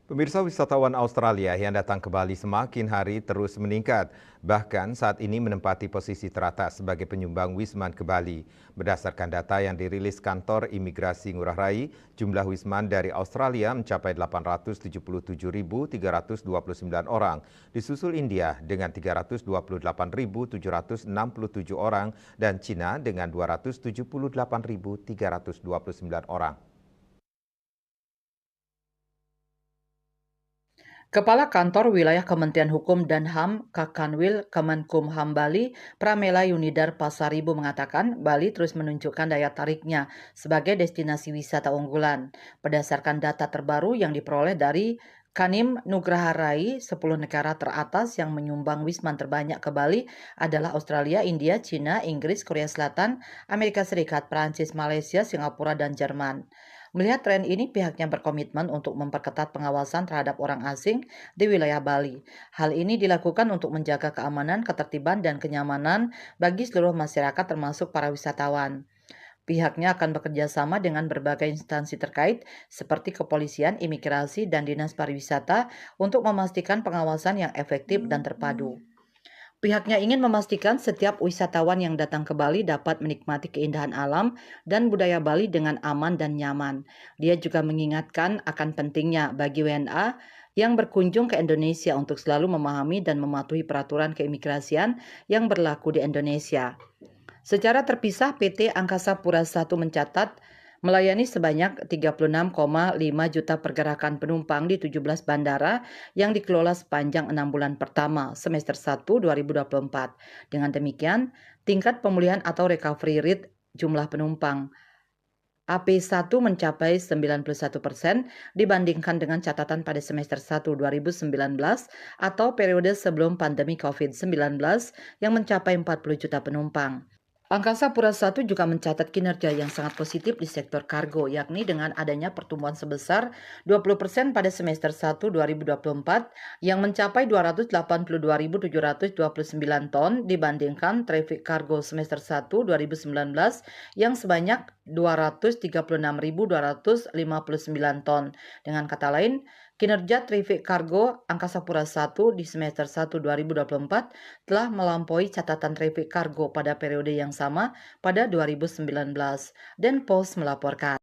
Pemirsa, wisatawan Australia yang datang ke Bali semakin hari terus meningkat. Bahkan saat ini menempati posisi teratas sebagai penyumbang wisman ke Bali. Berdasarkan data yang dirilis kantor imigrasi Ngurah Rai, jumlah wisman dari Australia mencapai 877.329 orang. Disusul India dengan 328.767 orang dan Cina dengan 278.329 orang. Kepala Kantor Wilayah Kementerian Hukum dan HAM Kakanwil Kemenkumham Bali, Pramela Yunidar Pasaribu mengatakan Bali terus menunjukkan daya tariknya sebagai destinasi wisata unggulan. Berdasarkan data terbaru yang diperoleh dari Kanim Nugraha Rai, 10 negara teratas yang menyumbang wisman terbanyak ke Bali adalah Australia, India, China, Inggris, Korea Selatan, Amerika Serikat, Prancis, Malaysia, Singapura, dan Jerman. Melihat tren ini, pihaknya berkomitmen untuk memperketat pengawasan terhadap orang asing di wilayah Bali. Hal ini dilakukan untuk menjaga keamanan, ketertiban, dan kenyamanan bagi seluruh masyarakat termasuk para wisatawan. Pihaknya akan bekerja sama dengan berbagai instansi terkait seperti kepolisian, imigrasi, dan dinas pariwisata untuk memastikan pengawasan yang efektif dan terpadu. Pihaknya ingin memastikan setiap wisatawan yang datang ke Bali dapat menikmati keindahan alam dan budaya Bali dengan aman dan nyaman. Dia juga mengingatkan akan pentingnya bagi WNA yang berkunjung ke Indonesia untuk selalu memahami dan mematuhi peraturan keimigrasian yang berlaku di Indonesia. Secara terpisah, PT Angkasa Pura I mencatat melayani sebanyak 36,5 juta pergerakan penumpang di 17 bandara yang dikelola sepanjang 6 bulan pertama semester 1 2024. Dengan demikian, tingkat pemulihan atau recovery rate jumlah penumpang AP1 mencapai 91% dibandingkan dengan catatan pada semester 1 2019 atau periode sebelum pandemi COVID-19 yang mencapai 40 juta penumpang. Angkasa Pura I juga mencatat kinerja yang sangat positif di sektor kargo, yakni dengan adanya pertumbuhan sebesar 20% pada semester 1 2024 yang mencapai 282.729 ton dibandingkan trafik kargo semester 1 2019 yang sebanyak 236.259 ton. Dengan kata lain, kinerja trafik kargo Angkasa Pura I di semester 1 2024 telah melampaui catatan trafik kargo pada periode yang sama pada 2019. Dan Post melaporkan.